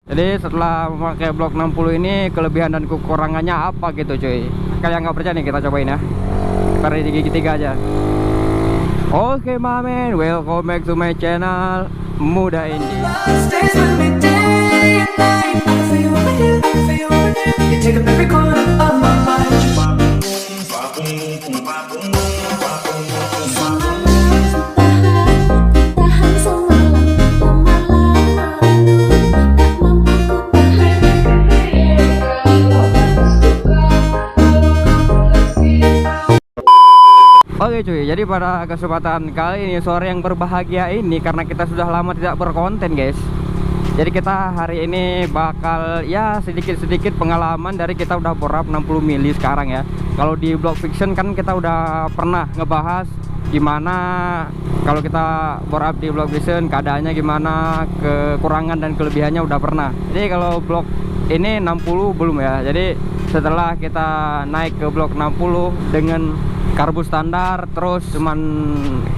Jadi setelah memakai blok 60 ini, kelebihan dan kekurangannya apa gitu cuy. Kalian nggak percaya nih, kita cobain ya. Ntar di gigi 3 aja. Oke mamen, welcome back to my channel Muda Indie. Oke cuy, jadi pada kesempatan kali ini, sore yang berbahagia ini, karena kita sudah lama tidak berkonten guys. Jadi kita hari ini bakal ya sedikit-sedikit pengalaman dari kita udah bore up 60 mili sekarang ya. Kalau di Blog Fiction kan kita udah pernah ngebahas gimana kalau kita bore up di Blog Fiction, keadaannya gimana, kekurangan dan kelebihannya udah pernah. Jadi kalau blok ini 60 belum ya. Jadi setelah kita naik ke blok 60 dengan karbu standar, terus cuman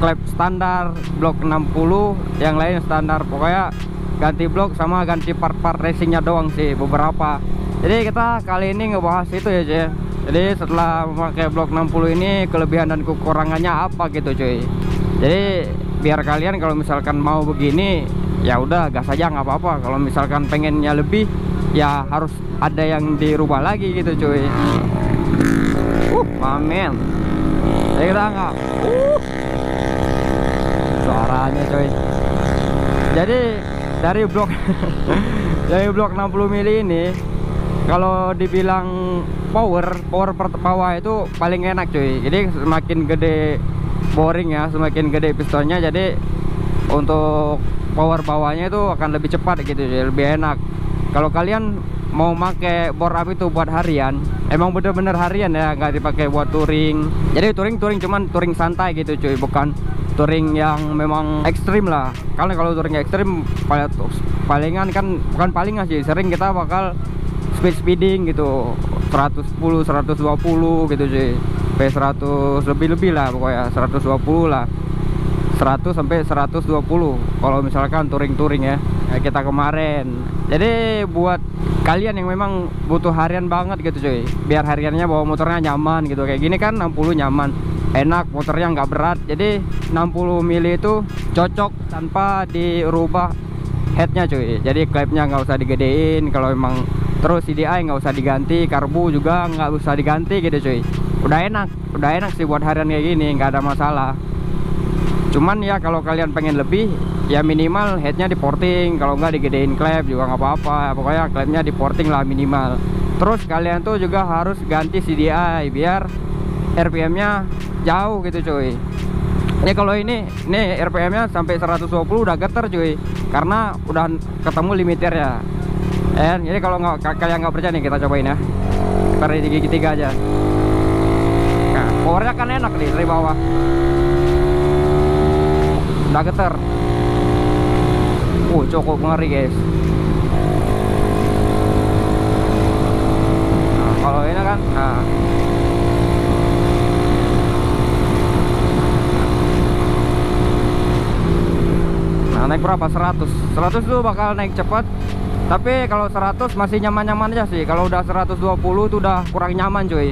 klep standar, blok 60 yang lain standar, pokoknya ganti blok sama ganti part-part racingnya doang sih beberapa. Jadi kita kali ini ngebahas itu ya cuy. Jadi setelah memakai blok 60 ini, kelebihan dan kekurangannya apa gitu cuy. Jadi biar kalian kalau misalkan mau begini ya udah gas aja, nggak apa-apa. Kalau misalkan pengennya lebih ya harus ada yang dirubah lagi gitu cuy. Mamen. Jadi kita nggak suaranya coy. Jadi dari blok dari blok 60 mili ini, kalau dibilang power per bawah itu paling enak cuy. Jadi semakin gede boring ya, semakin gede pistonnya, jadi untuk power bawahnya itu akan lebih cepat gitu, jadi lebih enak. Kalau kalian mau make bore up itu buat harian, emang bener-bener harian ya, nggak dipakai buat touring. Jadi touring cuman touring santai gitu cuy, bukan touring yang memang ekstrim lah. Karena kalau touring ekstrim palingan kan, bukan palingan sih, sering kita bakal speeding gitu, 110 120 gitu cuy, P100 lebih lah, pokoknya 120 lah, 100 sampai 120 kalau misalkan touring ya, kayak kita kemarin. Jadi buat kalian yang memang butuh harian banget gitu cuy, biar hariannya bawa motornya nyaman gitu, kayak gini kan 60 nyaman, enak, motornya nggak berat. Jadi 60 mili itu cocok tanpa dirubah headnya cuy. Jadi klepnya nggak usah digedein kalau memang, terus CDI nggak usah diganti, karbu juga nggak usah diganti gitu cuy. Udah enak sih buat harian kayak gini, nggak ada masalah. Cuman ya kalau kalian pengen lebih ya minimal headnya di porting, kalau nggak digedein klep juga nggak apa-apa. Pokoknya klepnya di porting lah minimal. Terus kalian tuh juga harus ganti CDI biar RPM nya jauh gitu cuy. Ini kalau ini RPM nya sampai 120 udah geter cuy, karena udah ketemu limiternya. Jadi kalau kalian nggak percaya nih, kita cobain ya. Ntar di gigi 3 aja. Nah, powernya kan enak nih dari bawah, udah geter. Cukup ngeri guys. Nah, kalau ini kan naik berapa? 100 tuh bakal naik cepat. Tapi kalau 100 masih nyaman-nyaman aja sih. Kalau udah 120 tuh udah kurang nyaman cuy,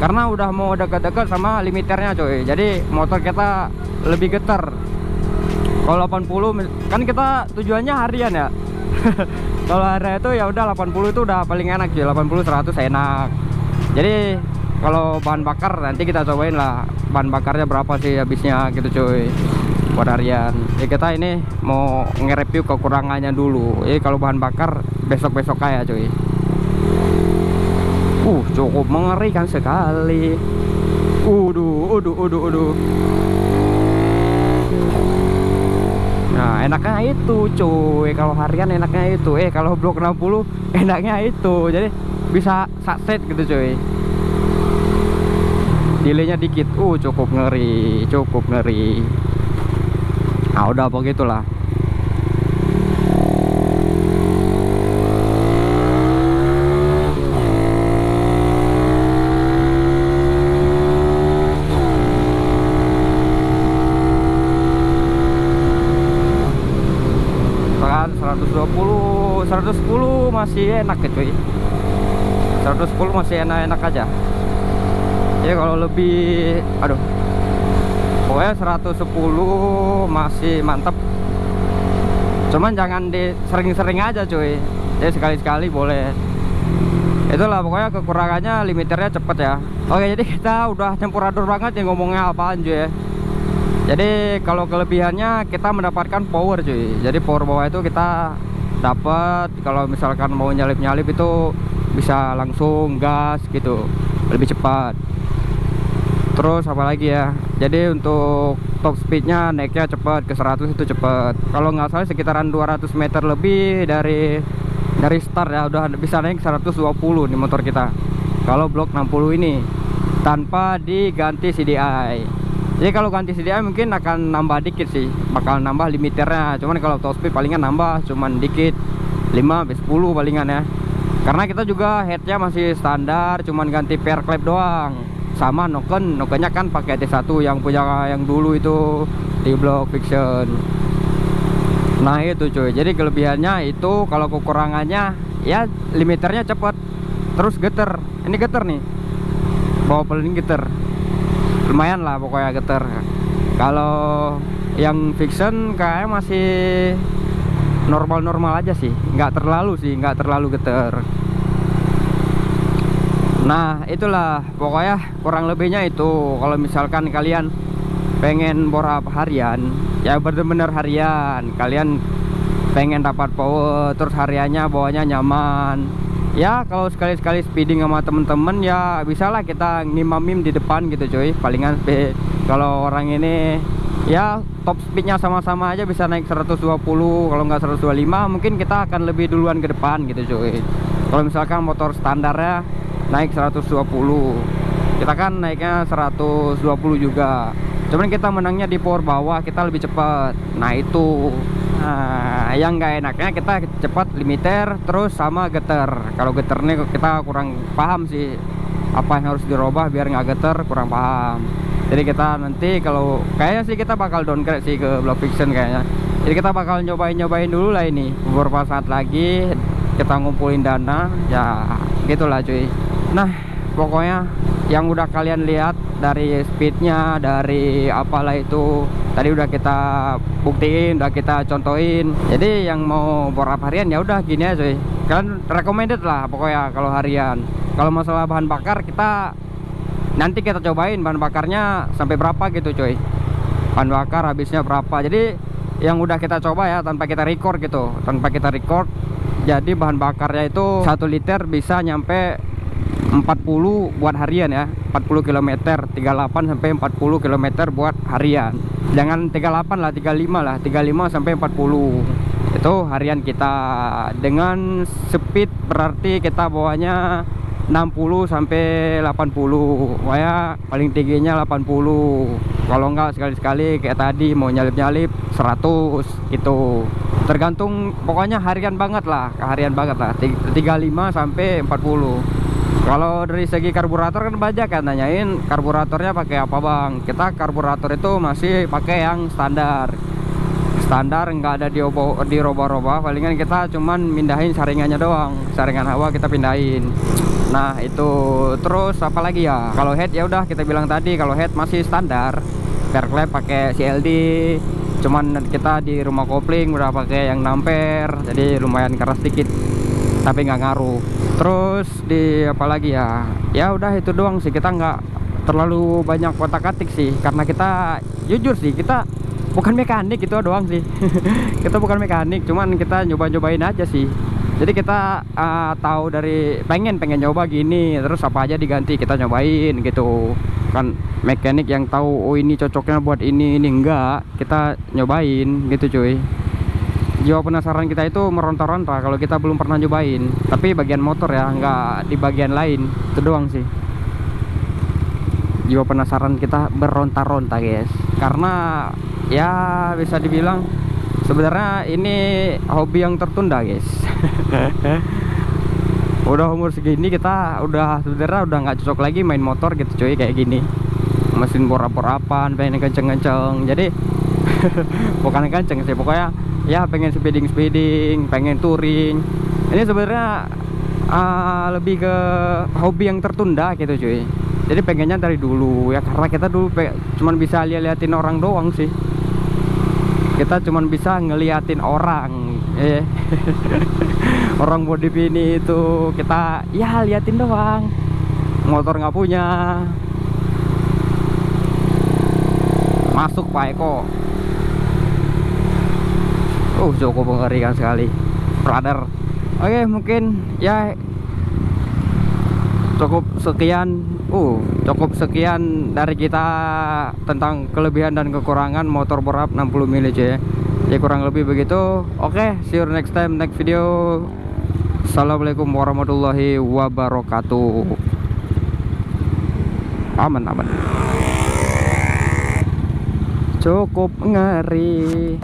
karena udah mau dekat-dekat sama limiternya cuy. Jadi motor kita lebih getar. Kalau 80 kan kita tujuannya harian ya. Kalau harian itu ya udah 80 itu udah paling enak cuy. 80 100 enak. Jadi kalau bahan bakar nanti kita cobain lah, bahan bakarnya berapa sih habisnya gitu cuy buat harian. Ya kita ini mau nge-review kekurangannya dulu. Jadi kalau bahan bakar besok-besok aja cuy. Cukup mengerikan sekali. Uduh. Nah enaknya itu cuy, kalau harian enaknya itu. Kalau blok 60 enaknya itu, jadi bisa satset gitu cuy. Delaynya dikit. Cukup ngeri. Nah udah begitulah. Kan 110 masih enak ya cuy. 110 masih enak-enak aja ya. Kalau lebih, aduh, pokoknya 110 masih mantep. Cuman jangan di sering-sering aja cuy, jadi sekali-sekali boleh. Itulah pokoknya kekurangannya, limiternya cepet ya. Oke, jadi kita udah campur aduk banget ya ngomongnya apaan cuy ya. Jadi kalau kelebihannya kita mendapatkan power cuy. Jadi power bawah itu kita dapat kalau misalkan mau nyalip-nyalip itu bisa langsung gas gitu, lebih cepat. Terus apa lagi ya, jadi untuk top speednya naiknya cepat, ke 100 itu cepat. Kalau nggak salah sekitaran 200 meter lebih dari start ya udah bisa naik 120 nih motor kita kalau blok 60 ini tanpa diganti CDI. Jadi kalau ganti CDI mungkin akan nambah dikit sih, bakal nambah limiternya. Cuman kalau top speed palingan nambah cuman dikit, 5-10 palingan ya. Karena kita juga headnya masih standar, cuman ganti pair clamp doang. Sama nokennya kan pakai T1 yang punya yang dulu itu di blok fiction. Nah itu cuy, jadi kelebihannya itu. Kalau kekurangannya ya limiternya cepet, terus geter. Ini geter nih, bawa peling geter, lumayan lah pokoknya geter. Kalau yang fiction kayaknya masih normal-normal aja sih, nggak terlalu geter. Nah itulah pokoknya kurang lebihnya itu. Kalau misalkan kalian pengen bor up harian ya, bener-bener harian, kalian pengen dapat power terus hariannya bawanya nyaman ya. Kalau sekali-sekali speeding sama temen-temen ya bisalah kita ngimamim di depan gitu cuy, palingan speed. Kalau orang ini ya top speednya sama-sama aja bisa naik 120, kalau nggak 125 mungkin kita akan lebih duluan ke depan gitu cuy. Kalau misalkan motor standarnya naik 120, kita kan naiknya 120 juga, cuman kita menangnya di power bawah, kita lebih cepat. Nah itu yang nggak enaknya kita cepat limiter terus sama geter. Kalau geter nih kita kurang paham sih apa yang harus dirubah biar nggak geter, kurang paham. Jadi kita nanti kalau kayaknya sih kita bakal downgrade sih ke block fiction kayaknya. Jadi kita bakal nyobain dulu lah ini beberapa saat lagi, kita ngumpulin dana ya gitulah cuy. Nah pokoknya yang udah kalian lihat dari speednya, dari apalah itu tadi udah kita buktiin, udah kita contohin. Jadi yang mau bor up harian ya udah gini aja cuy, kalian recommended lah pokoknya kalau harian. Kalau masalah bahan bakar kita nanti kita cobain bahan bakarnya sampai berapa gitu cuy, bahan bakar habisnya berapa. Jadi yang udah kita coba ya tanpa kita record gitu, jadi bahan bakarnya itu 1 liter bisa nyampe 40 buat harian ya, 40 km, 38 sampai 40 km buat harian. Jangan 38 lah, 35 lah, 35 sampai 40 itu harian kita. Dengan speed berarti kita bawanya 60 sampai 80, wah paling tingginya 80. Kalau enggak sekali-sekali kayak tadi mau nyalip-nyalip 100 gitu. Tergantung pokoknya harian banget lah, 35 sampai 40. Kalau dari segi karburator kan banyak kan nanyain karburatornya pakai apa bang. Kita karburator itu masih pakai yang standar, nggak ada dirobah-robah. Palingan kita cuman mindahin saringannya doang, saringan hawa kita pindahin. Nah itu. Terus apa lagi ya, kalau head ya udah kita bilang tadi, kalau head masih standar, pair clamp pakai CLD. Cuman kita di rumah kopling udah pakai yang 6 pair, jadi lumayan keras dikit tapi nggak ngaruh. Terus di apa lagi ya, ya udah itu doang sih. Kita nggak terlalu banyak kotak-katik sih, karena kita jujur sih kita bukan mekanik, itu doang sih. Kita bukan mekanik, cuman kita nyobain aja sih. Jadi kita tahu dari pengen nyoba gini, terus apa aja diganti kita nyobain gitu kan. Mekanik yang tahu oh ini cocoknya buat ini enggak, kita nyobain gitu cuy. Jiwa penasaran kita itu meronta-ronta kalau kita belum pernah nyobain, tapi bagian motor ya, nggak di bagian lain. Itu doang sih jiwa penasaran kita beronta-ronta guys. Karena ya bisa dibilang sebenarnya ini hobi yang tertunda guys. Udah umur segini kita udah sebenarnya udah nggak cocok lagi main motor gitu cuy, kayak gini mesin bor-apaan pengen kenceng-kenceng. Jadi bukan kenceng sih, pokoknya ya pengen speeding, pengen touring. Ini sebenarnya lebih ke hobi yang tertunda gitu cuy. Jadi pengennya dari dulu ya, karena kita dulu cuman bisa liatin orang doang sih. Kita cuman bisa ngeliatin orang, orang modif ini itu kita ya liatin doang. Motor nggak punya. Masuk Pak Eko. Cukup mengerikan sekali, brother. Oke, mungkin ya cukup sekian dari kita tentang kelebihan dan kekurangan motor bore up 60 mili cuy ya, kurang lebih begitu. Oke, see you next time, next video. Assalamualaikum warahmatullahi wabarakatuh. Aman. Cukup ngeri.